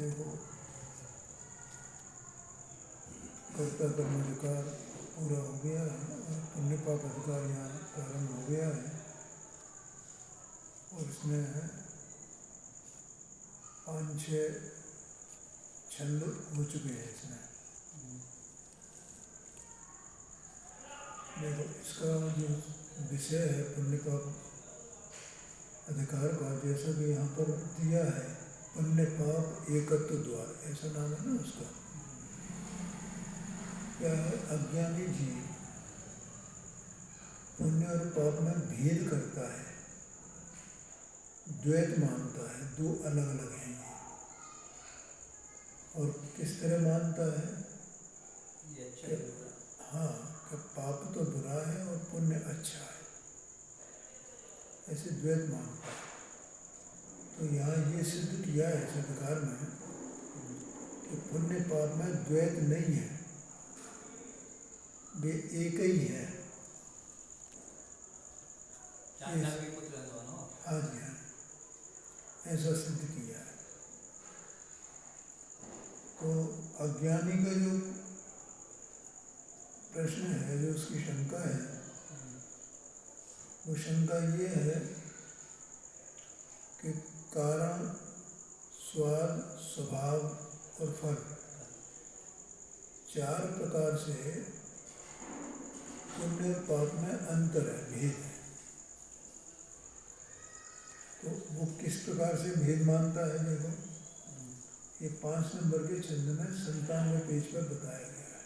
देखो कर्ता कर्म अधिकार पूरा हो गया है और पुण्य पाप अधिकार यहाँ प्रारंभ हो गया है और इसमें 5-6 छंद हो चुके हैं इसमें। देखो इसका जो विषय है पुण्य पाप अधिकार का, जैसा कि यहाँ पर दिया है पुण्य पाप एकत्व द्वार, ऐसा नाम है ना उसका। क्या है, अज्ञानी जीव पुण्य और पाप में भेद करता है, द्वैत मानता है, दो अलग अलग हैं ये। और किस तरह मानता है ये अच्छा कि हाँ कि पाप तो बुरा है और पुण्य अच्छा है, ऐसे द्वैत मानता है। तो यहाँ ये सिद्ध किया है सदकार में कि पुण्य पाप में द्वैत नहीं है, वे एक ही है। हाँ जी हाँ, ऐसा सिद्ध किया है। तो अज्ञानी का जो प्रश्न है, जो उसकी शंका है, वो शंका ये है कि कारण, स्वाद, स्वभाव और फल 4 प्रकार से पुण्य और पाप में अंतर है, भेद है। तो वो किस प्रकार से भेद मानता है, देखो ये 5 नंबर के छंद में 97वें पेज पर बताया गया है।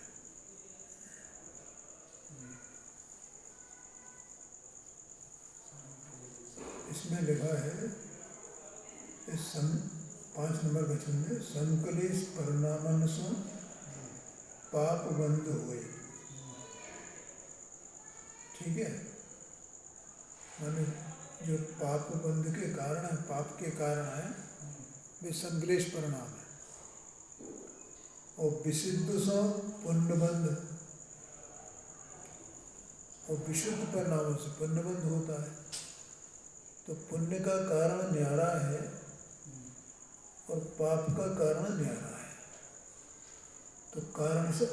इसमें लिखा है इस 5 नंबर का छंद है, संकलेश परिणामन सो पाप बंध हुए। ठीक है, माने जो पाप बंध के कारण है, पाप के कारण है, वे संकलेश परिणाम है। और विशुद्ध सो पुण्य बंध, और विशुद्ध परिणामों से पुण्य बंध होता है। तो पुण्य का कारण न्यारा है और पाप का कारण न्यारा है, तो कारण से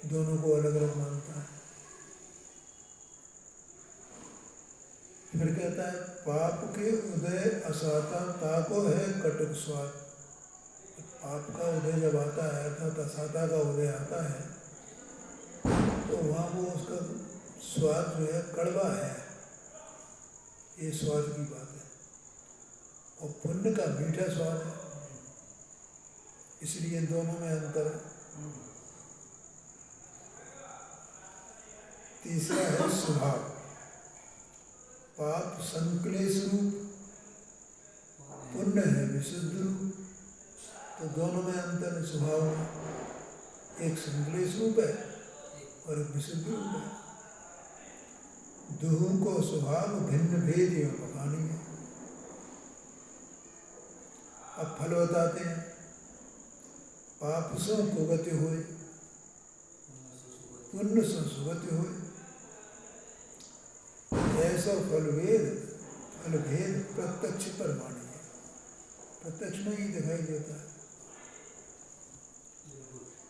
दोनों को अलग अलग मानता है। फिर कहता है पाप के उदय असाता ताको है कटुक स्वाद। पाप का उदय जब आता है अर्थात असाता का उदय आता है तो वहाँ वो उसका स्वाद जो है कड़वा है, ये स्वाद की बात है। और पुण्य का मीठा स्वाद है, इसलिए दोनों में अंतर है। तीसरा है स्वभाव। पाप संकलेश रूप, पुण्य है विशुद्ध रूप, तो दोनों में अंतर है स्वभाव में। एक संकलेश रूप है और एक विशुद्ध रूप है। दोनों को स्वभाव भिन्न भेद एवं पकानी है। अब फल बताते हैं, पाप से कुगति हुए, पुण्य से सुगति हुए। ऐसा फल भेद प्रत्यक्ष प्रमाणी है, प्रत्यक्ष में ही दिखाई देता है।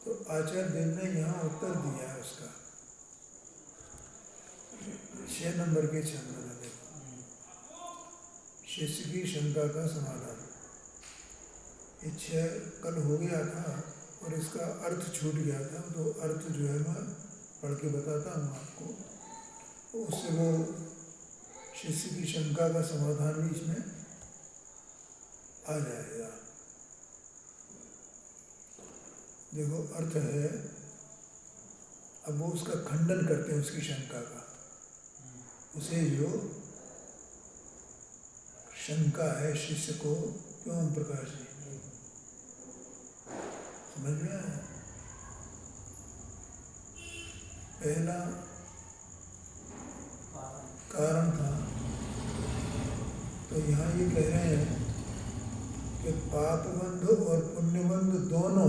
तो आचार्य देव ने यहाँ उत्तर दिया है उसका 6 नंबर के छंद में। देखो शिष्य की शंका का समाधान। ये 6 कल हो गया था और इसका अर्थ छूट गया था, तो अर्थ जो है मैं पढ़ के बताता हूँ आपको, तो उससे वो शिष्य की शंका का समाधान भी इसमें आ जाएगा। देखो अर्थ है, अब वो उसका खंडन करते हैं उसकी शंका का। उसे जो शंका है शिष्य को, क्यों प्रकाश जी समझ में आया? पहला कारण था, तो यहाँ ये कह रहे हैं कि पाप बंध और पुण्य बंध दोनों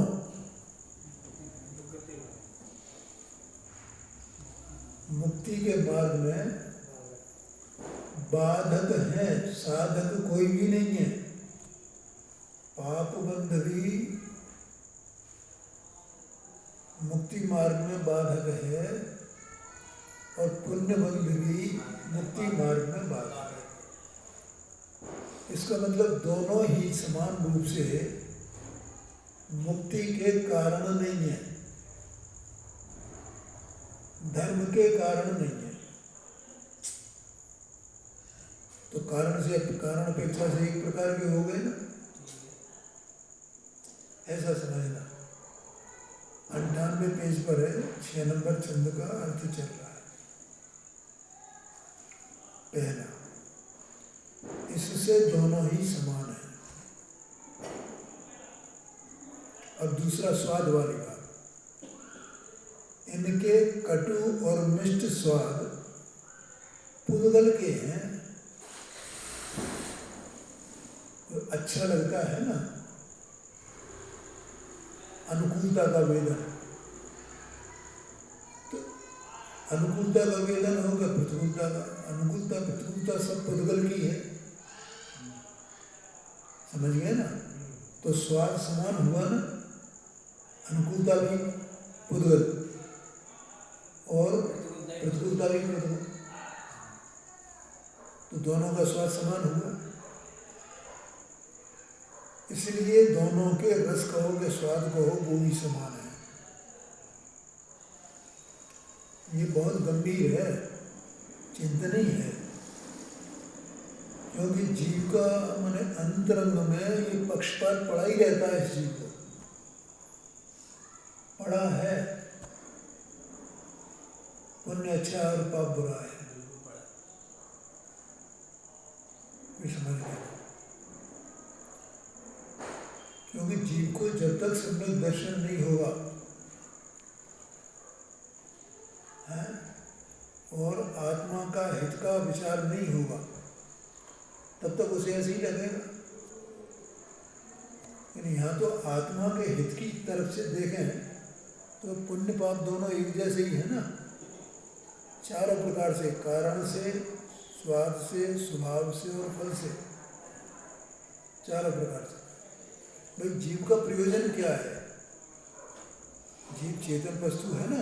मुक्ति के मार्ग में बाधक है, साधक कोई भी नहीं है। पाप बंध भी मुक्ति मार्ग में बाधक है और पुण्य बंध भी मुक्ति मार्ग में बाधक है। इसका मतलब दोनों ही समान रूप से मुक्ति के कारण नहीं है, धर्म के कारण नहीं है। तो कारण से कारण अपेक्षा से एक प्रकार के हो गए ना, ऐसा समझना। 98 पेज पर है, 6 नंबर छंद का अर्थ चल रहा है। पहला, इससे दोनों ही समान है। अब दूसरा, स्वाद वाली बात। इनके कटु और मिष्ट स्वाद पुद्गल के हैं। तो अच्छा लगता है ना, अनुकूलता का वेदन, तो अनुकूलता का वेदन होगा प्रतिकूलता का। अनुकूलता प्रतिकूलता सब पुद्गल की है, समझ गए ना। तो स्वाद समान हुआ ना, अनुकूलता भी पुद्गल और प्रतिकूलता भी पुद्गल, तो दोनों का स्वाद समान हुआ। इसलिए दोनों के रस कहो के स्वाद कहो वो भी समान है। ये बहुत गंभीर है, चिंतनीय है, क्योंकि जीव का माने अंतरंग में ये पक्षपात पड़ा ही रहता है। इस जीव को पड़ा है, पुण्य अच्छा और पाप बुरा है, समझ गए। क्योंकि जीव को जब तक सम्यक दर्शन नहीं होगा है, और आत्मा का हित का विचार नहीं होगा, तब तक उसे ऐसे ही लगेगा। लेकिन यहाँ तो आत्मा के हित की तरफ से देखें तो पुण्य पाप दोनों एक जैसे ही है ना, चारों प्रकार से, कारण से, स्वाद से, स्वभाव से और फल से, चारों प्रकार से। भाई जीव का प्रयोजन क्या है? जीव चेतन वस्तु है ना,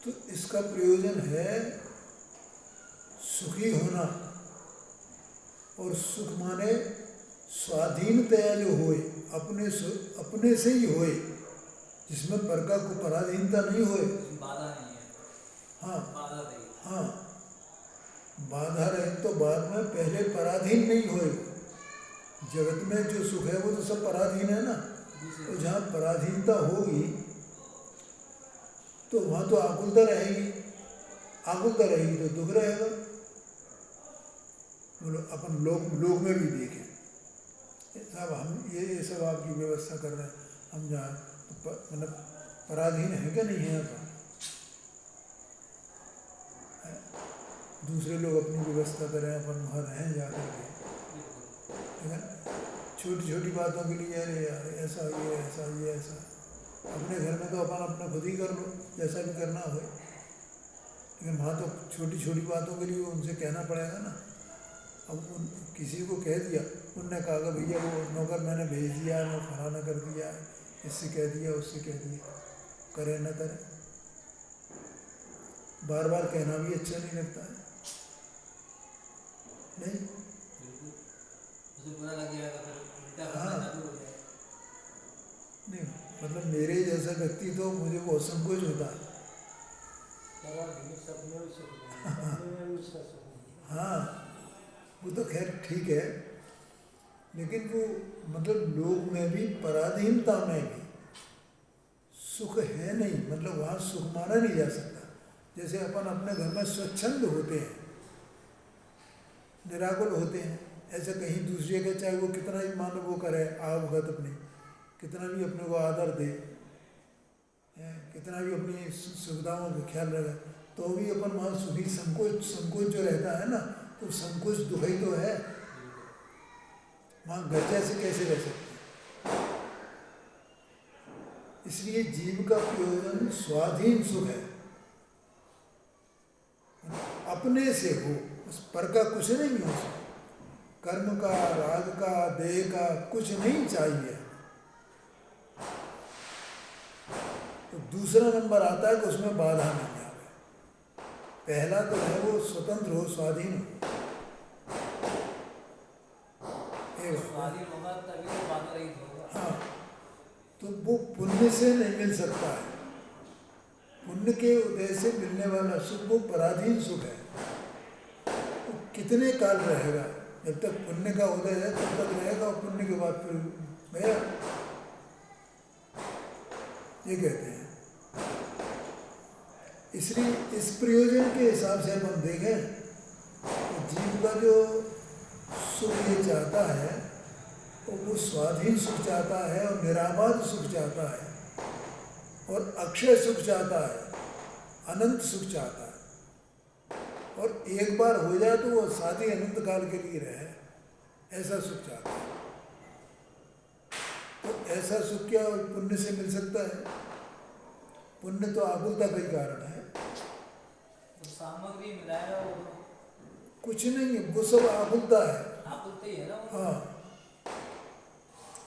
तो इसका प्रयोजन है सुखी होना। और सुख माने स्वाधीनता जो होए, अपने से ही होए, जिसमें पर का को पराधीनता नहीं होए, बाधा नहीं है। हाँ बाधा नहीं। हाँ, बाधा रहे तो बाद में, पहले पराधीन नहीं होए। जगत में जो सुख है वो तो सब पराधीन है ना, तो जहाँ पराधीनता होगी तो वहाँ तो आकुलता रहेगी, आकुलता रहेगी तो दुख रहेगा। बोलो अपन लोक में भी देखें, साहब हम ये सब आपकी व्यवस्था कर रहे हैं, हम जहाँ तो मतलब पराधीन है क्या नहीं है यहाँ पर? दूसरे लोग अपनी व्यवस्था करें, अपन वहाँ रहें जा कर के, ठीक है। छोटी छोटी बातों के लिए अरे यार ऐसा ये ऐसा ये ऐसा, अपने घर में तो अपन अपना खुद ही कर लो जैसा भी करना हो, लेकिन वहाँ तो छोटी छोटी बातों के लिए उनसे कहना पड़ेगा ना। अब किसी को कह दिया, उनने कहा कि भैया वो नौकर मैंने भेज दिया, मैं फलाना कर दिया, इससे कह दिया उससे कह दिया, करे न करे, बार बार कहना भी अच्छा नहीं लगता है, नहीं? बुरा लग जाएगा, फिर उल्टा हाँ चालू हो जाएगा। नहीं, मतलब मेरे जैसा व्यक्ति तो मुझे बहुत संकोच होता है। हाँ वो तो खैर ठीक है, लेकिन वो मतलब लोग में भी पराधीनता में भी सुख है नहीं, मतलब वहाँ सुख माना नहीं जा सकता। जैसे अपन अपने घर में स्वच्छंद होते हैं, निराकुल होते हैं, ऐसे कहीं दूसरे का चाहे वो कितना भी मानो वो करे आवभगत अपनी, कितना भी अपने को आदर दे, कितना भी अपनी सुविधाओं का ख्याल रखे, तो भी अपन वहाँ सुखी संकोच जो रहता है ना, तो संकोच दुखी तो है, वहाँ घर जैसे कैसे रह सकते हैं। इसलिए जीव का प्रयोजन स्वाधीन सुख है, अपने से हो, उस पर का कुछ नहीं हो सकता, कर्म का, राग का, देह का कुछ नहीं चाहिए। दूसरा नंबर आता है कि उसमें बाधा नहीं आवे। पहला तो है वो स्वतंत्र हो, स्वाधीन हो, ये बात है। स्वाधीन होगा तभी तो बाधा रहित होगा। हाँ, तो वो पुण्य से नहीं मिल सकता है। पुण्य के उदय से मिलने वाला सुख वो पराधीन सुख है। वो कितने काल रहेगा? जब तक पुण्य का उदय है तब तक रहेगा, और पुण्य के बाद फिर गया, ये कहते हैं। इसलिए इस प्रयोजन के हिसाब से हम देखें तो जीव का जो सुख ये चाहता है वो स्वाधीन सुख चाहता है, और निराबाद सुख चाहता है, और अक्षय सुख चाहता है, अनंत सुख चाहता है, और एक बार हो जाए तो वो शादी अनंत काल के लिए रहे, ऐसा सुख चाहता है। तो ऐसा सुख क्या पुण्य से मिल सकता है? पुण्य तो आकुलता का ही कारण है। तो सामग्री मिलाएगा वो कुछ नहीं है, वो सब आकुलता है। आकुलता ही है ना वो। हाँ,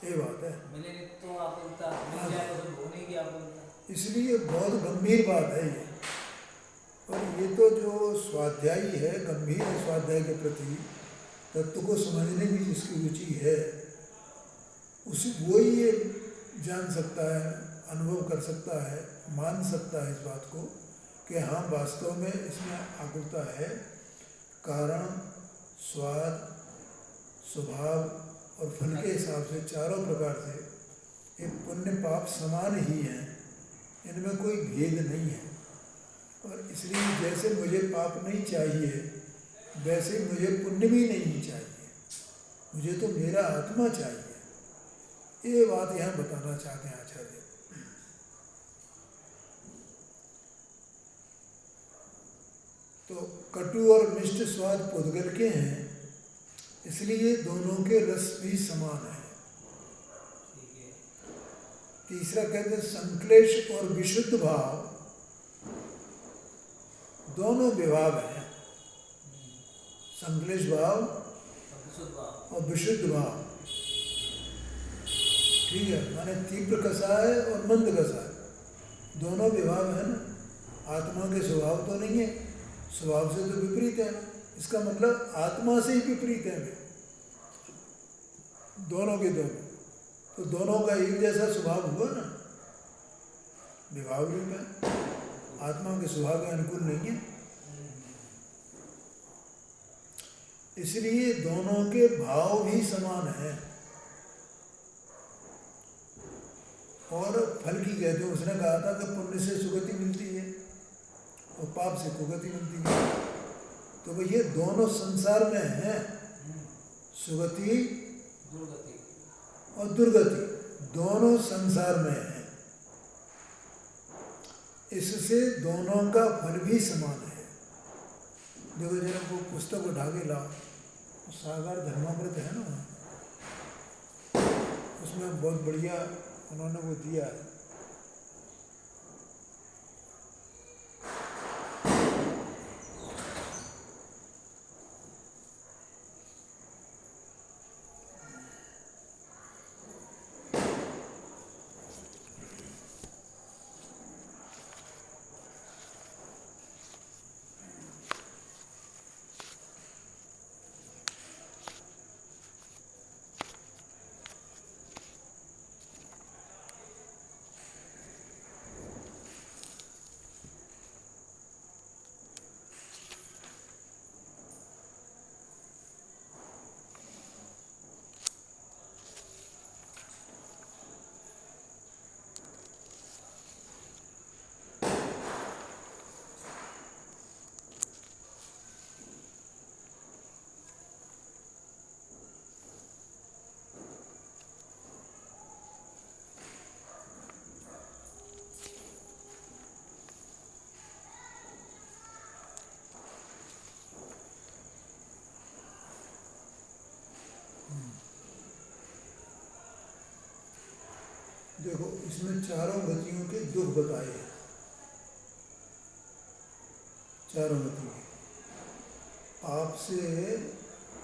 ये बात है। मिलेंगे तो आकुलता, मिल जाएगा तो होने की आकुलता। इसलिए बहुत गंभीर बात है ये। और ये तो जो स्वाध्यायी है, गंभीर है स्वाध्याय के प्रति, तत्व को समझने की जिसकी रुचि है उसी वो ही ये जान सकता है, अनुभव कर सकता है, मान सकता है इस बात को कि हाँ वास्तव में इसमें आकुलता है। कारण, स्वाद, स्वभाव और फल के हिसाब से चारों प्रकार से ये पुण्य पाप समान ही हैं, इनमें कोई भेद नहीं है। और इसलिए जैसे मुझे पाप नहीं चाहिए वैसे मुझे पुण्य भी नहीं चाहिए, मुझे तो मेरा आत्मा चाहिए। ये बात यहाँ बताना चाहते हैं आचार्य। तो कटु और मिष्ट स्वाद पुद्गल के हैं, इसलिए दोनों के रस भी समान है। ठीक है। तीसरा कहते हैं संक्लेश और विशुद्ध भाव दोनों विभाव हैं। संक्लेश भाव और विशुद्ध भाव, ठीक है, माने तीव्र कसाय और मंद कसाय दोनों विभाव है ना। आत्मा के स्वभाव तो नहीं है, स्वभाव से तो विपरीत है, इसका मतलब आत्मा से ही विपरीत है वे दोनों के दोनों। तो दोनों का एक जैसा स्वभाव हुआ ना, विभाव रूप है, आत्मा के स्वभाव के अनुकूल नहीं है। इसलिए दोनों के भाव भी समान हैं। और फल की कहते हैं, उसने कहा था कि पुण्य से सुगति मिलती है और पाप से कुगति मिलती है। तो भाई ये दोनों संसार में हैं, सुगति और दुर्गति दोनों संसार में हैं। इससे दोनों का फल भी समान है। देखो जरा वो पुस्तक उठा के लाओ, सागर धर्मामृत है ना, उसमें बहुत बढ़िया उन्होंने वो दिया है। देखो इसमें चारों गतियों के दुख बताए हैं, चारों गति के। पाप से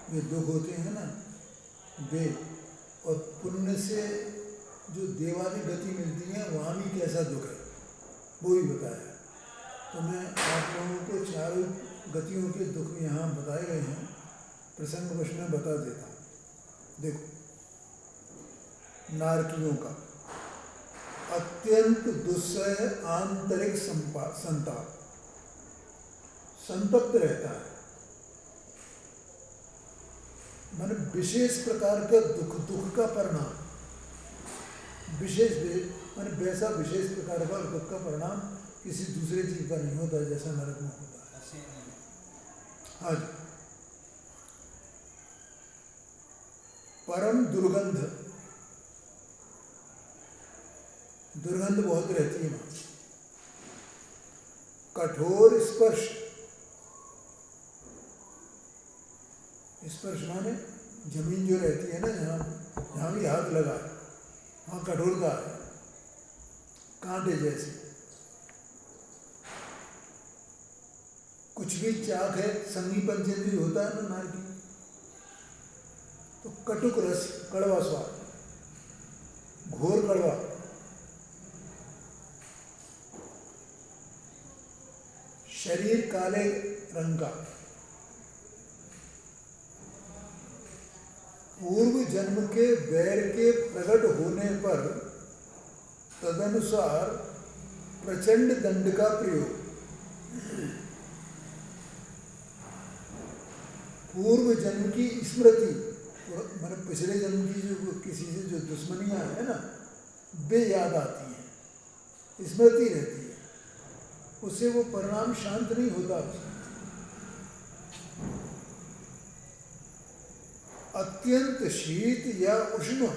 वे दुख होते हैं ना वे, और पुण्य से जो देवादी गति मिलती है वहाँ भी कैसा दुख है। वो भी बताया। तो मैं आप लोगों को चारों गतियों के दुख यहाँ बताए गए हैं, प्रसंगवश में बता देता हूँ। देखो, नारकियों का अत्यंत दुस्सह आंतरिक संताप, संतप्त रहता है, माने विशेष प्रकार का दुख का परिणाम, माने वैसा विशेष प्रकार का दुख का परिणाम किसी दूसरे जीव का नहीं होता जैसा नरक में होता है। हाँ जी। परम दुर्गंध बहुत रहती है वहां। कठोर स्पर्श माने जमीन जो रहती है ना, जहाँ भी हाथ लगा है वहाँ कठोरता है, कांटे जैसे। कुछ भी चाक है, संगी पंचेंद्रिय होता है ना नार की, तो कटुक रस, कड़वा स्वाद, घोर कड़वा। शरीर काले रंग का, पूर्व जन्म के वैर के प्रकट होने पर तदनुसार प्रचंड दंड का प्रयोग। पूर्व जन्म की स्मृति, मतलब पिछले जन्म की जो किसी से जो दुश्मनियां है ना, वे याद आती हैं, स्मृति रहती है, उससे वो परिणाम शांत नहीं होता। अत्यंत शीत या उष्णता,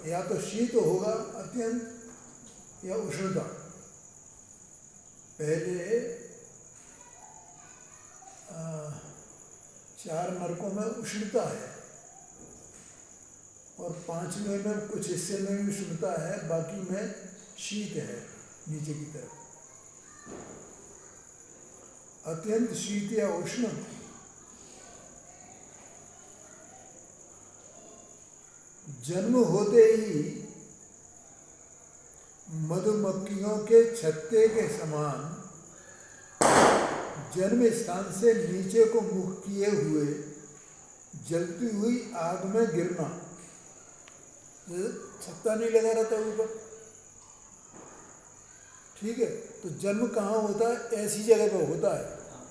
या तो शीत होगा अत्यंत, या उष्णता। पहले 4 नरकों में उष्णता है, और 5वें में कुछ हिस्से में भी उष्णता है, बाकी में शीत है नीचे की तरफ। अत्यंत शीत या उष्ण जन्म होते ही मधुमक्खियों के छत्ते के समान जन्म स्थान से नीचे को मुख किए हुए जलती हुई आग में गिरना। छत्ता नहीं लगा रहता ऊपर, ठीक है, तो जन्म कहाँ होता है? ऐसी जगह पर होता है,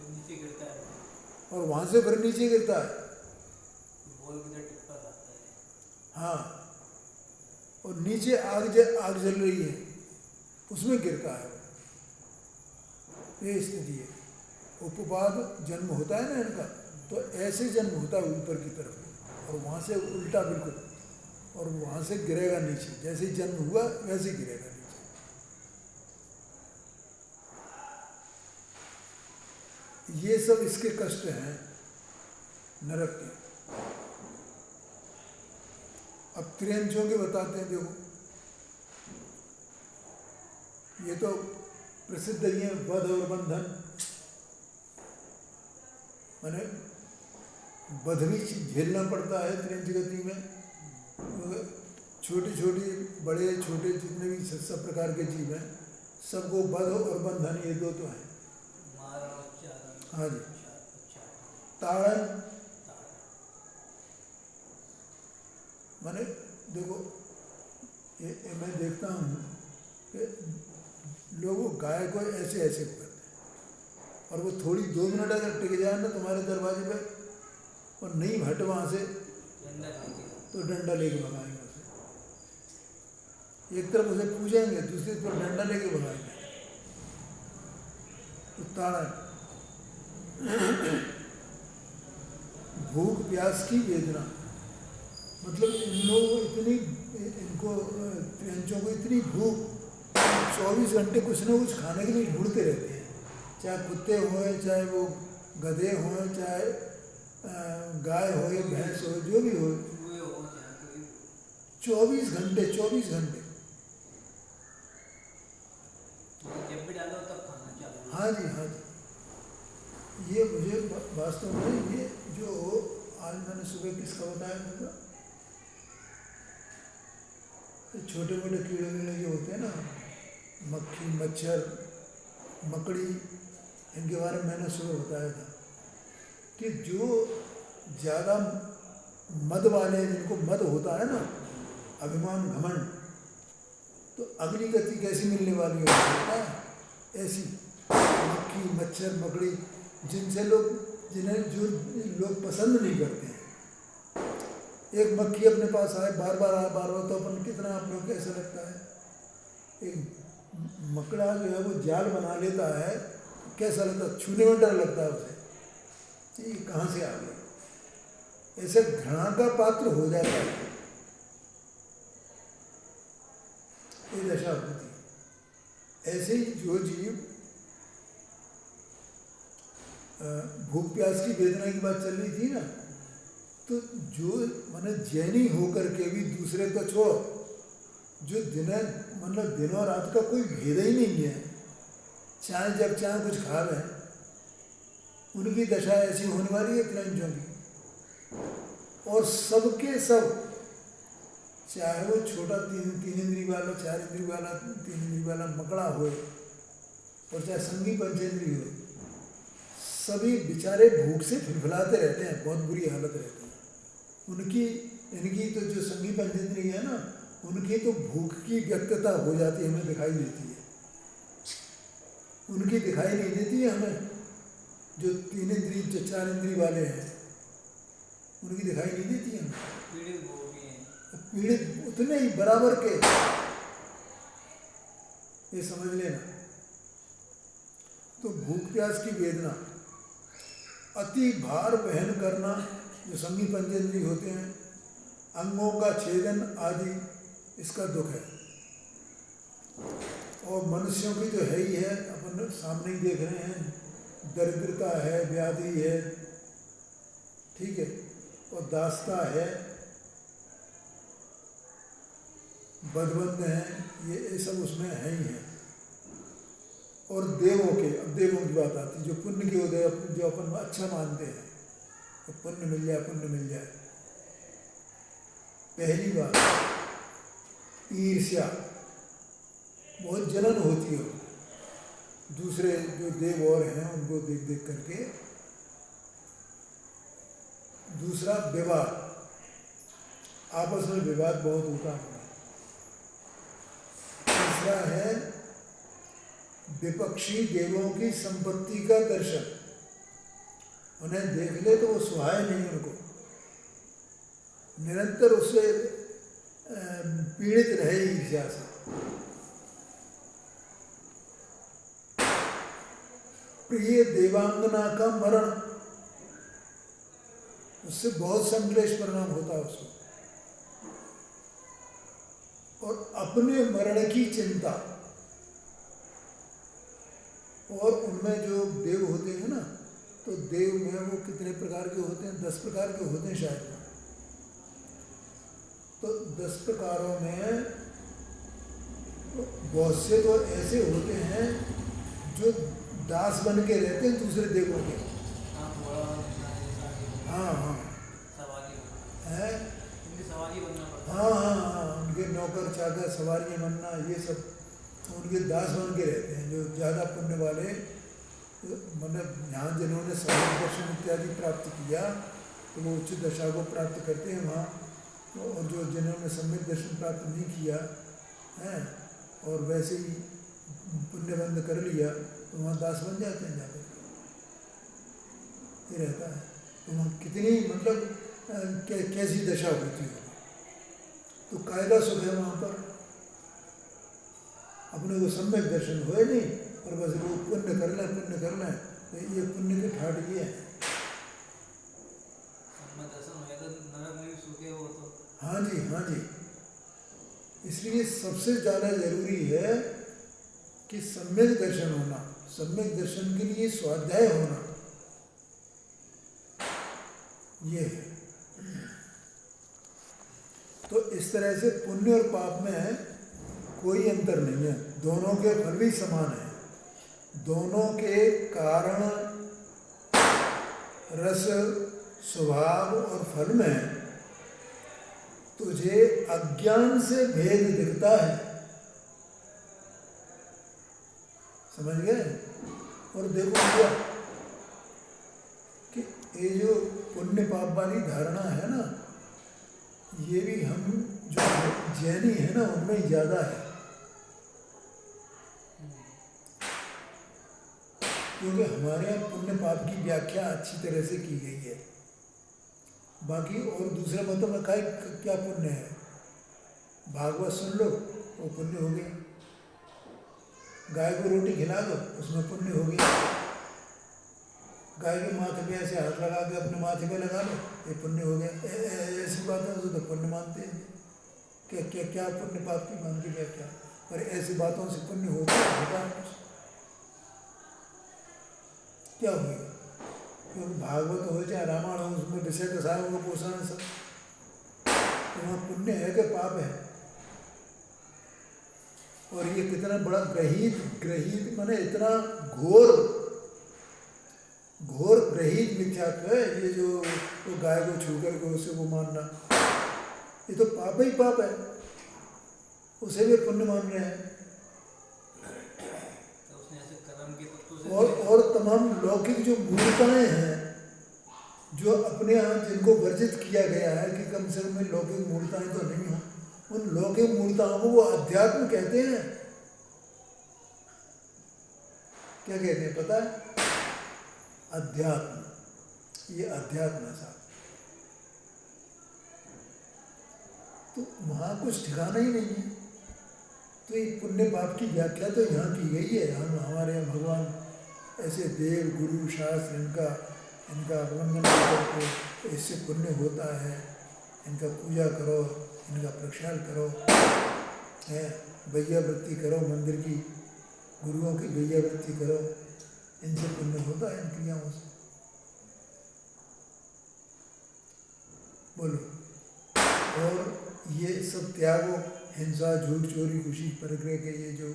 नीचे गिरता है, और वहां से फिर नीचे गिरता है। हाँ, और नीचे आग जल रही है, उसमें गिरता है। ये स्थिति है। उपवाद जन्म होता है ना इनका, तो ऐसे जन्म होता है ऊपर की तरफ, और वहाँ से उल्टा बिल्कुल, और वहाँ से गिरेगा नीचे। जैसे जन्म हुआ वैसे गिरेगा नीचे। ये सब इसके कष्ट हैं नरक के। अब त्रियंचों के बताते हैं। देखो, ये तो प्रसिद्ध ही है, वध और बंधन, माने वध भी झेलना पड़ता है त्रियंच गति में। छोटे छोटे बड़े छोटे जितने भी सब प्रकार के जीव हैं, सबको वध और बंधन, ये 2 तो हैं। हाँ जी। ताड़न, माने देखो, ये मैं देखता हूँ कि लोग गाय को ऐसे ऐसे करते हैं, और वो थोड़ी 2 मिनट अगर टिक जाए ना तुम्हारे दरवाजे पे, और नहीं हट वहाँ से, तो डंडा लेके भगाएंगे उसे। एक तरफ उसे पूजेंगे, दूसरी तरफ डंडा लेके भगाएंगे। तो ताड़न, भूख प्यास की वेदना, मतलब इन लोगों को इनको त्रियंचों को इतनी भूख, 24 घंटे कुछ ना कुछ खाने के लिए ढूंढते रहते हैं। चाहे कुत्ते हों, चाहे वो गधे हों, चाहे गाय हो, भैंस हो, जो भी हो, 24 घंटे जब भी डालो तब खाना चालू। हाँ जी, हाँ जी। ये मुझे वास्तव में, ये जो आज मैंने सुबह किसका बताया था, छोटे मोटे कीड़े वीड़े जो होते हैं ना, मक्खी, मच्छर, मकड़ी, इनके बारे में मैंने शुरू बताया था कि जो ज़्यादा मद वाले, जिनको मद होता है ना, अभिमान, घमंड, तो अगली गति कैसी मिलने वाली होता है ऐसी मक्खी, मच्छर, मकड़ी, जिन्हें जो लोग पसंद नहीं करते हैं। एक मक्खी अपने पास आए, बार बार आए, बार बार, तो अपन कितना आप लोग को ऐसा लगता है, एक मकड़ा जो है वो जाल बना लेता है, कैसा लगता है, छूने में डर लगता है उसे, ये कहाँ से आ गया, ऐसे घृणा का पात्र हो जाता है, ये दशा होती है। ऐसे ही जो जीव भूख प्यास की वेदना की बात चल रही थी ना, तो जो माने जैनी होकर के भी दूसरे को छोड़ो, जो दिन और रात का कोई भेद ही नहीं है, चाहे जब चाहे कुछ खा रहे हैं, उनकी दशा ऐसी होने वाली है क्रंचों की। और सबके सब, चाहे वो छोटा तीन इंद्री वाला, 4 इंद्री वाला, 3 इंद्री वाला मकड़ा हो, और चाहे संगी पंचेंद्री हो, सभी बेचारे भूख से फिलफिलाते रहते हैं, बहुत बुरी हालत रहती है उनकी। इनकी तो जो संगी पंचेंद्री है ना, उनकी तो भूख की व्यक्तता हो जाती है, हमें दिखाई देती है, उनकी दिखाई नहीं देती है हमें। जो 3 इंद्री, जो 4 इंद्री वाले हैं, उनकी दिखाई नहीं देती है हमें। पीड़ित उतने ही बराबर के, ये समझ लेना। तो भूख प्यास की वेदना, अति भार वहन करना, जो संगी पंचेंद्री होते हैं, अंगों का छेदन आदि, इसका दुख है। और मनुष्यों की तो है ही है, अपन सामने ही देख रहे हैं, दरिद्रता है, व्याधि है, ठीक है, और दासता है, बदबंद है, ये सब उसमें है ही है। और देवों के, अब देवों की बात आती है, जो पुण्य के उदय, जो अपन अच्छा मानते हैं, तो पुण्य मिल जाए, पुण्य मिल जाए। पहली बात, ईर्ष्या, बहुत जलन होती है दूसरे जो देव और हैं उनको देख देख करके। दूसरा, विवाद, आपस में विवाद बहुत होता है। तीसरा है विपक्षी देवों की संपत्ति का दर्शन, उन्हें देख ले तो वो सुहाए नहीं, उनको निरंतर उससे पीड़ित रहे ईर्ष्या से। प्रिय देवांगना का मरण, उससे बहुत संक्लेश परिणाम होता है उसको। और अपने मरण की चिंता, और उनमें जो देव होते हैं ना, तो देव में वो कितने प्रकार के होते हैं, 10 प्रकार के होते हैं शायद। तो 10 प्रकारों में बहुत से तो ऐसे होते हैं जो दास बन के रहते हैं दूसरे देवों के। हाँ हाँ है, हाँ हाँ हाँ, उनके नौकर चाकर, सवारियाँ बनना, ये सब उनके दास बन के रहते हैं। जो ज़्यादा पुण्य वाले, मतलब यहाँ जिन्होंने सम्यक दर्शन इत्यादि प्राप्त किया, तो वो उच्च दशा को प्राप्त करते हैं वहाँ। और जो जिन्होंने सम्यक दर्शन प्राप्त नहीं किया है, और वैसे ही पुण्य बंद कर लिया, तो वहाँ दास बन जाते हैं जाकर, ये रहता है। तो वहाँ कितनी मतलब कैसी दशा होती है। तो कायदा सुख है वहाँ पर, अपने को सम्यक दर्शन हुए नहीं, और बस वो पुण्य कर लें, पुण्य कर लें, तो ये पुण्य के ठाट ये है। हाँ जी, हाँ जी। इसलिए सबसे ज़्यादा जरूरी है कि सम्यक दर्शन होना, सम्यक दर्शन के लिए स्वाध्याय होना, ये है। तो इस तरह से पुण्य और पाप में कोई अंतर नहीं है, दोनों के फल भी समान है। दोनों के कारण, रस, स्वभाव और फल में तुझे अज्ञान से भेद दिखता है, समझ गए? और देखो भैया कि ये जो पुण्य पाप वाली धारणा है ना, ये भी हम जो जैनी है ना उनमें ही ज़्यादा है, क्योंकि हमारे यहाँ पुण्य पाप की व्याख्या अच्छी तरह से की गई है। बाकी और दूसरे मतों में क्या पुण्य है? भागवत सुन लो वो पुण्य हो गया, गाय को रोटी खिला दो उसमें पुण्य हो गया, गाय के माथे पे ऐसे हाथ लगा के अपने माथे पे लगा लो ये पुण्य हो गया। ऐसी बातों से तो पुण्य मानते हैं। क्या क्या क्या पुण्य पाप की मान की व्याख्या? पर ऐसी बातों से पुण्य होता है क्या होगा? क्योंकि भागवत हो चाहे रामायण हो, उसमें विषय के सारे को पोषण है सब, तो वहाँ पुण्य है कि पाप है? और ये कितना बड़ा ग्रहित माने इतना घोर ग्रहित मिथ्यात्व है ये, जो वो गाय को छू करके उसे वो मानना, ये तो पाप ही पाप है, उसे भी पुण्य मान रहे हैं। और तमाम लौकिक जो मूर्ताएं हैं जो अपने यहाँ जिनको वर्जित किया गया है कि कम से कम लौकिक मूर्ताएं तो नहीं हो, उन लौकिक मूर्ताओं को वो अध्यात्म कहते हैं। क्या कहते हैं पता है? अध्यात्म। ये अध्यात्म है साहब। तो वहाँ कुछ ठिकाना ही नहीं है। तो ये पुण्य पाप की व्याख्या तो यहाँ की गई है। हम हमारे यहाँ भगवान ऐसे देव गुरु शास्त्र इनका वंदन करके इससे पुण्य होता है, इनका पूजा करो, इनका प्रक्षाल करो, है वैयावृत्ति करो, मंदिर की गुरुओं की वैयावृत्ति करो, इनसे पुण्य होता है, इन क्रियाओं से। बोलो। और ये सब त्यागो, हिंसा झूठ चोरी खुशी परग्रह के ये जो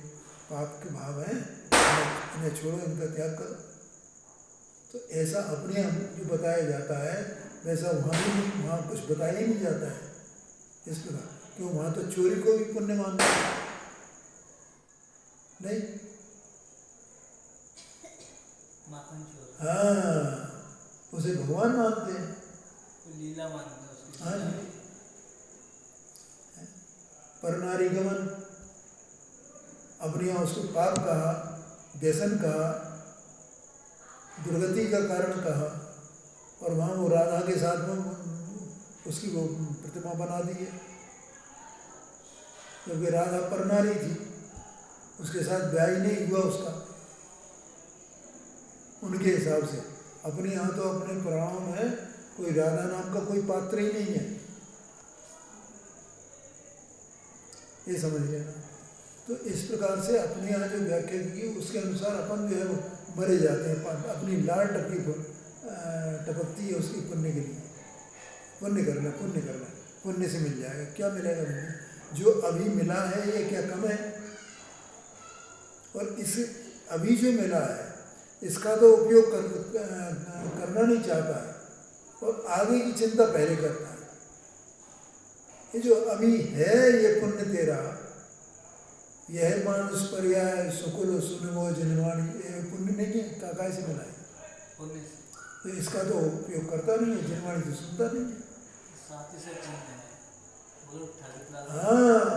पाप के भाव हैं इन्हें छोड़ो, इनका त्याग करो। तो ऐसा अपने हम जो बताया जाता है वैसा वहाँ कुछ बताया ही नहीं जाता है इस प्रकार। क्यों? वहाँ तो चोरी को भी पुण्य मानते हैं नहीं? हाँ, उसे भगवान मानते हैं, लीला मानते हैं। हाँ जी। परनारी गमन, अपने यहाँ उसको पाप कहा, व्यसन कहा, दुर्गति का कारण कहा, और वहाँ वो राधा के साथ में उसकी वो प्रतिमा बना दी है, क्योंकि राधा परनारी थी, उसके साथ ब्याह ही नहीं हुआ उसका उनके हिसाब से। अपने यहाँ तो अपने पुराणों में कोई राधा नाम का कोई पात्र ही नहीं है, ये समझ लेना। तो इस प्रकार से अपने यहाँ जो व्याख्या की उसके अनुसार अपन जो है वो मरे जाते हैं। अपनी लार टपकती है उसकी पुण्य के लिए। पुण्य करना, पुण्य से मिल जाएगा। क्या मिलेगा मुझे? जो अभी मिला है ये क्या कम है? और इस अभी जो मिला है इसका तो उपयोग करना नहीं चाहता है, और आगे की चिंता पहले करता है। ये जो अभी है ये पुण्य तेरा, यह मानुष पर्याय सुकुल सुनमो जनवाणी, ये पुण्य नहीं है, काका से मिला है पुण्य से। तो इसका तो उपयोग करता नहीं है, जनवाणी तो सुनता नहीं है। साथी से चिंता है, हाँ,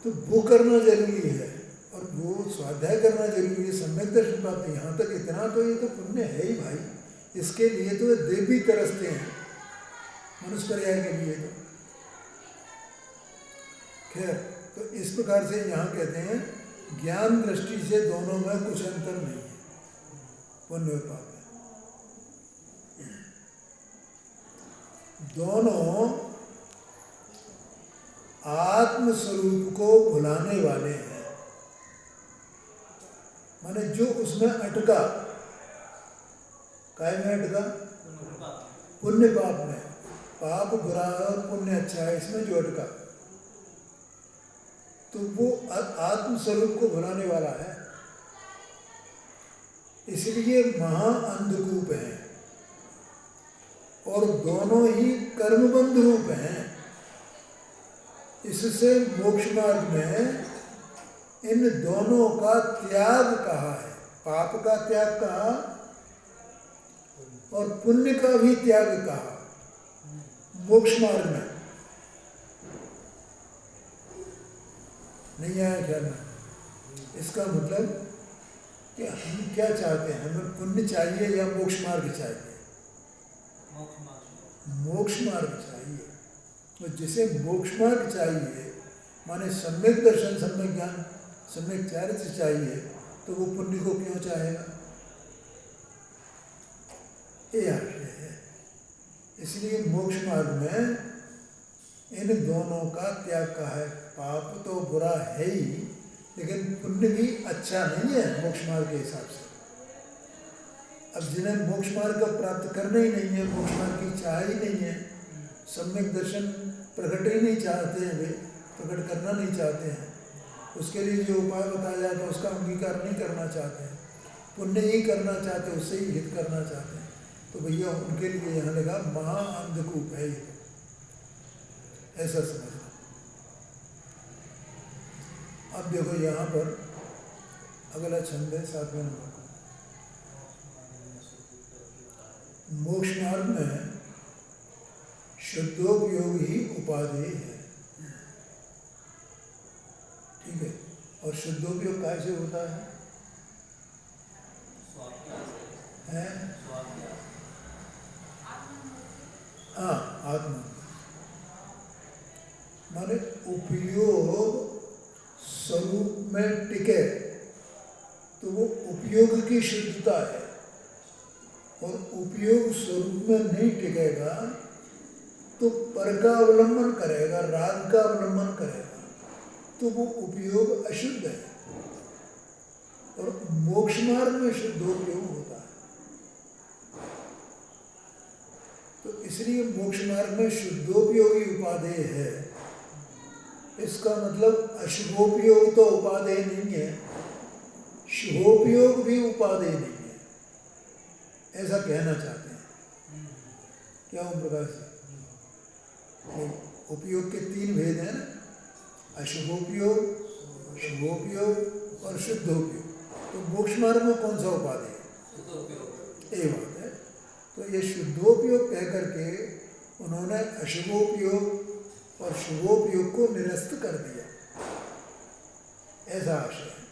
तो वो करना जरूरी है, और वो स्वाध्याय करना जरूरी है, सम्यक दर्शन प्राप्त। यहाँ तक इतना तो ये तो पुण्य है ही भाई, इसके लिए तो देव भी तरसते हैं मनुष्य पर्याय के लिए। तो खैर, तो इस प्रकार से यहाँ कहते हैं ज्ञान दृष्टि से दोनों में कुछ अंतर नहीं है, पुण्य और पाप में। दोनों आत्म स्वरूप को भुलाने वाले हैं। माने जो उसमें अटका, काय में अटका? पुण्य पाप में। पाप बुरा है और पुण्य अच्छा है, इसमें जो अटका तो वो आत्म स्वरूप को भुलाने वाला है। इसलिए महाअंधकूप है, और दोनों ही कर्मबंध रूप हैं। इससे मोक्ष मार्ग में इन दोनों का त्याग कहा है। पाप का त्याग कहा और पुण्य का भी त्याग कहा मोक्ष मार्ग में। नहीं आया ख्याल में? इसका मतलब कि हम क्या चाहते हैं, हमें पुण्य चाहिए या मोक्ष मार्ग चाहिए? मोक्ष मार्ग चाहिए। तो जिसे मोक्ष मार्ग चाहिए माने सम्यक दर्शन, सम्यक ज्ञान, सम्यक चारित्र चाहिए, तो वो पुण्य को क्यों चाहेगा? ये आशय है। इसलिए मोक्ष मार्ग में इन दोनों का त्याग का है। पाप तो बुरा है ही, लेकिन पुण्य भी अच्छा नहीं है मोक्ष मार्ग के हिसाब से। अब जिन्हें मोक्ष मार्ग का प्राप्त करना ही नहीं है, मोक्ष मार्ग की चाह ही नहीं है, सम्यक दर्शन प्रकट ही नहीं चाहते हैं, वे प्रकट करना नहीं चाहते हैं, उसके लिए जो उपाय बताया जाता है उसका अंगीकार नहीं करना चाहते हैं, पुण्य ही करना चाहते हैं, उससे ही हित करना चाहते हैं, तो भैया उनके लिए यहाँ लगा महाअंधकूप है ये, ऐसा समझना। अब देखो यहाँ पर अगला छंद है 7वें नंबर। मोक्ष मार्ग में शुद्धोपयोग ही उपादेय है, ठीक है। और शुद्धोपयोग कैसे होता है? हाँ, आत्मा माने उपयोग स्वरूप में टिके तो वो उपयोग की शुद्धता है, और उपयोग स्वरूप में नहीं टिकेगा तो पर का अवलंबन करेगा, राग का अवलंबन करेगा, तो वो उपयोग अशुद्ध है। और मोक्ष मार्ग में शुद्धोपयोग होता है, तो इसलिए मोक्ष मार्ग में शुद्धोपयोगी उपादेय है। इसका मतलब अशुभोपयोग तो उपादेय नहीं है, शुभोपयोग भी उपादेय नहीं है, ऐसा कहना चाहते हैं। क्या ओम प्रकाश जी? उपयोग के 3 भेद हैं ना, अशुभोपयोग, शुभोपयोग और शुद्धोपयोग। तो मोक्ष मार्ग में कौन सा उपादेय है? ये बात है। तो ये शुद्धोपयोग कह करके उन्होंने अशुभोपयोग और शुभोपयोग को निरस्त कर दिया, ऐसा आशय है।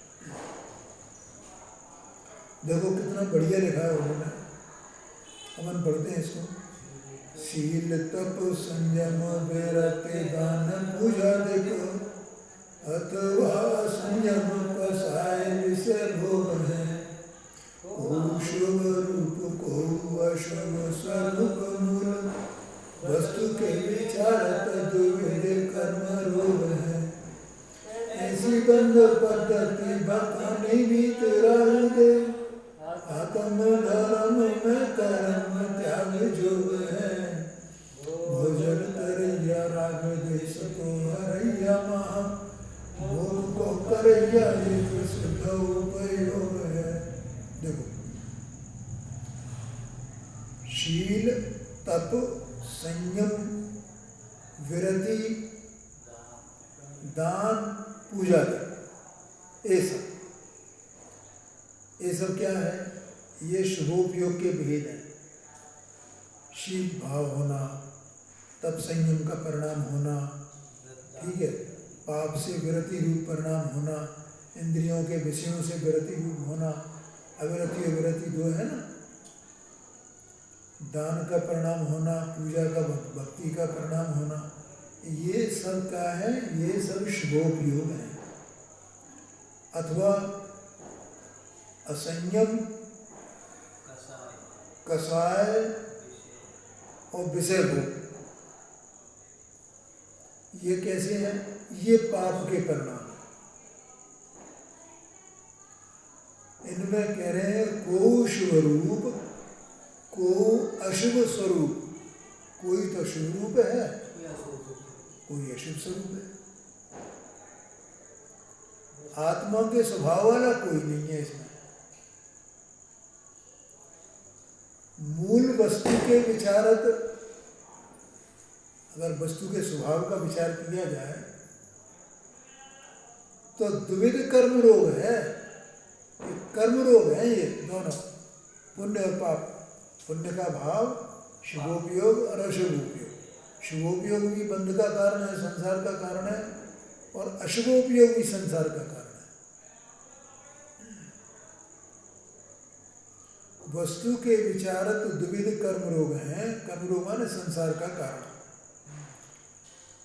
देखो कितना बढ़िया लिखा है उन्होंने, अपन पढ़ते हैं इसको। शील तप संयम विरति दान पूजा देखो, अथवा संयम कसाय विषय भोग है, को शुभ रूप को अशुभ स्वरूप मूल, वस्तु के विचारत दुर्विध कर्म रोग है, ऐसी बंद पद्धति बताने भी तेरा हृदय, आत्म धर्म में कर्म त्याग जोग है, भोजन तरैया राग देश को हरैया महा, भोग को करैया एक शुद्ध उपयोग है। देखो, शील तप संयम विरति दान पूजा, ये सब क्या है? ये शुभोपयोग के भेद हैं। शील भाव होना, तप संयम का परिणाम होना, ठीक है, पाप से विरति रूप परिणाम होना, इंद्रियों के विषयों से विरति रूप होना, अविरति अविरति 2 है ना, दान का परिणाम होना, पूजा का भक्ति का परिणाम होना, ये सब क्या है? ये सब शुभोपयोग है। अथवा असंयम, कसाय और विषय भोग, ये कैसे हैं? ये पाप के परिणाम। इनमें कह रहे हैं को शुभ रूप को अशुभ स्वरूप, कोई तो शुभ रूप है, कोई अशुभ स्वरूप है। आत्मा के स्वभाव वाला कोई नहीं है इसमें। मूल वस्तु के विचारत, अगर वस्तु के स्वभाव का विचार किया जाए तो द्विविध कर्म रोग है, ये कर्म रोग है ये दोनों, पुण्य और पाप। पुण्य का भाव शुभोपयोग और अशुभोपयोग। शुभोपयोग भी बंध का कारण है, संसार का कारण है, और अशुभोपयोग भी संसार का कारण है। वस्तु के विचारत द्विविध कर्म रोग हैं, कर्म रोग माने संसार का कारण।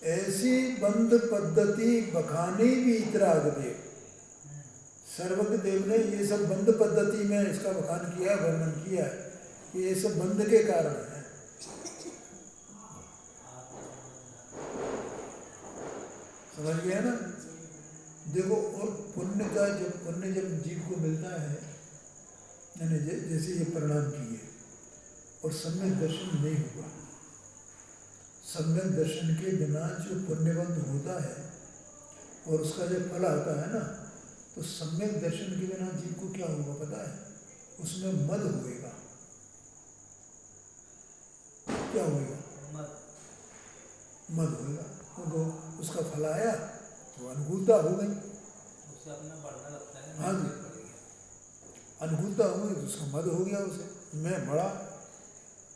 ऐसी बंध पद्धति बखानी भी इतरागदेव, सर्वज्ञ देव ने ये सब बंध पद्धति में इसका बखान किया, वर्णन किया है कि ये सब बंध के कारण है। समझ गया ना? देखो, और पुण्य का जब जीव को मिलता है, यानी जैसे ये परिणाम किए और सम्यक दर्शन नहीं हुआ, सम्यक दर्शन के बिना जो पुण्यबंध होता है और उसका जब फल आता है ना, तो सम्यक दर्शन के बिना जीव को क्या होगा पता है? उसमें मद होएगा। क्या होएगा? मद होएगा। तो उसका फल आया तो अनुकूलता हो गई, उससे अपना बढ़ना लगता है। हाँ जी, अनुकूलता हो गई तो उसका मद हो गया, उसे मैं बड़ा,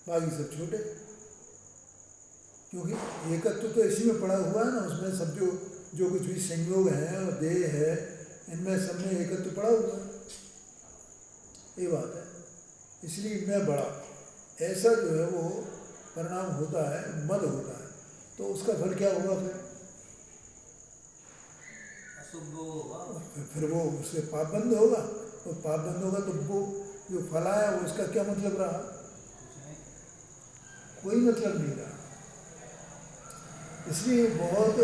बाकी सब छोटे। क्योंकि एकत्व तो इसी में पड़ा हुआ है ना, उसमें सब जो कुछ भी संयोग है और देह है, इनमें सब में एकत्व पड़ा हुआ है, ये बात है। इसलिए मैं बड़ा, ऐसा जो है वो परिणाम होता है, मद होता है, तो उसका फल क्या होगा फिर? अशुभ होगा। फिर वो उससे पाप बंद होगा, तो पाप बंद होगा तो वो जो फल आया वो उसका क्या मतलब रहा? कोई मतलब नहीं रहा। इसलिए बहुत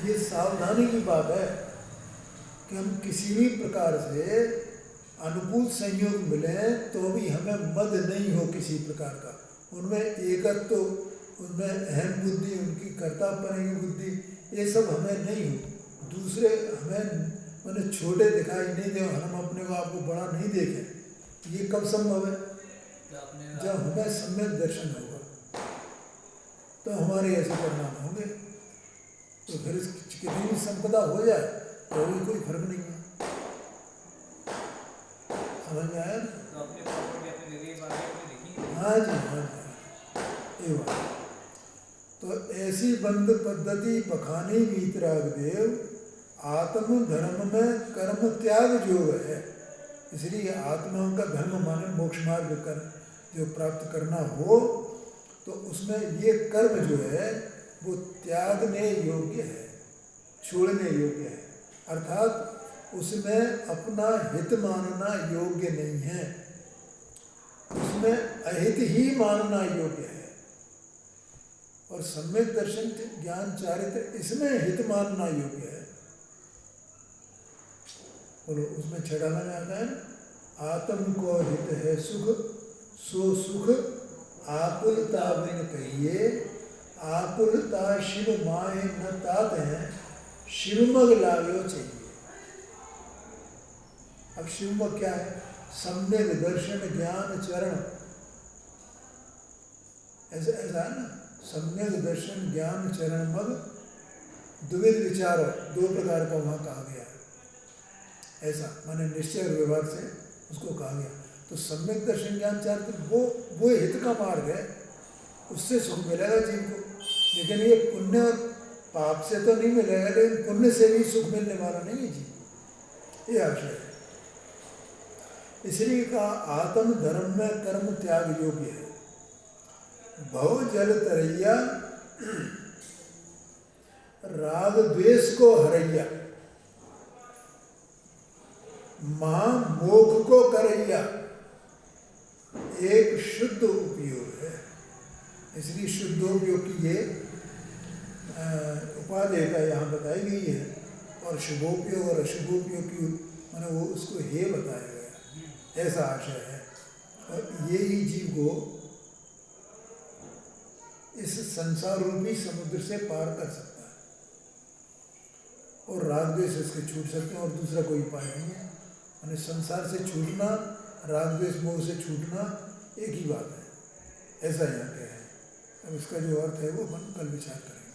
ये सावधानी की बात है कि हम किसी भी प्रकार से अनुकूल संयोग मिले तो भी हमें मद नहीं हो किसी प्रकार का। उनमें एकत्व, उनमें अहम बुद्धि, उनकी कर्तापन की बुद्धि, ये सब हमें नहीं हो। दूसरे हमें मैंने छोटे दिखाई नहीं दे, हम अपने को आपको बड़ा नहीं देखें, ये कब संभव है? जब हमें सम्यक दर्शन होगा तो हमारे ऐसे परिणाम होंगे। तो फिर कितनी भी संपदा हो जाए तो भी कोई फर्क नहीं है। समझ में आया? हाँ जी, हाँ जी, ये बात। तो ऐसी बंध पद्धति बखानी वीतरागदेव, आत्म धर्म में कर्म त्याग योग है। इसलिए आत्मा का धर्म माने मोक्ष मार्ग कर जो प्राप्त करना हो, तो उसमें ये कर्म जो है वो त्यागने योग्य है, छोड़ने योग्य है। अर्थात उसमें अपना हित मानना योग्य नहीं है, उसमें अहित ही मानना योग्य है। और सम्यक दर्शन, ज्ञान, चारित्र, इसमें हित मानना योग्य है। बोलो, उसमें छड़ाना में आता है ना, आत्म को हित है सुख, सो सुख आकुलता बिन कहिए, आकुलता शिव माए न तात है, शिवमग लाग्यो चाहिए। अब शिवमग क्या है? सम्यक दर्शन ज्ञान चरण, ऐसा है ना, सम्यक दर्शन ज्ञान चरण मग द्विविध विचार, दो प्रकार का वहाँ कहा गया है। ऐसा माने निश्चय और व्यवहार से उसको कहा गया। तो सम्यक दर्शन ज्ञान चारित्र वो हित का मार्ग है, उससे सुख मिलेगा जीव को। लेकिन ये पुण्य और पाप से तो नहीं मिलेगा, लेकिन पुण्य से भी सुख मिलने वाला नहीं है जीव, ये आशय है। इसलिए कहा आत्म धर्म में कर्म त्याग योग्य है। भव जल तरैया, राग द्वेष को हरैया, महामोख को करैया, एक शुद्ध उपयोग है। इसलिए शुद्ध उपयोग की ये उपादेयता यहाँ बताई गई है, और शुभोपयोग और अशुभोपयोग की मैंने वो उसको हे बताया गया, ऐसा आशय है। और ये ही जीव को इस संसार रूपी समुद्र से पार कर सकता है, और राग द्वेष इसके छूट सकते हैं, और दूसरा कोई उपाय नहीं है। मैंने संसार से छूटना, राग द्वेष मोह से छूटना एक ही बात है, ऐसा यहाँ पे है। अब इसका जो अर्थ है वो अपन कल विचार करेंगे।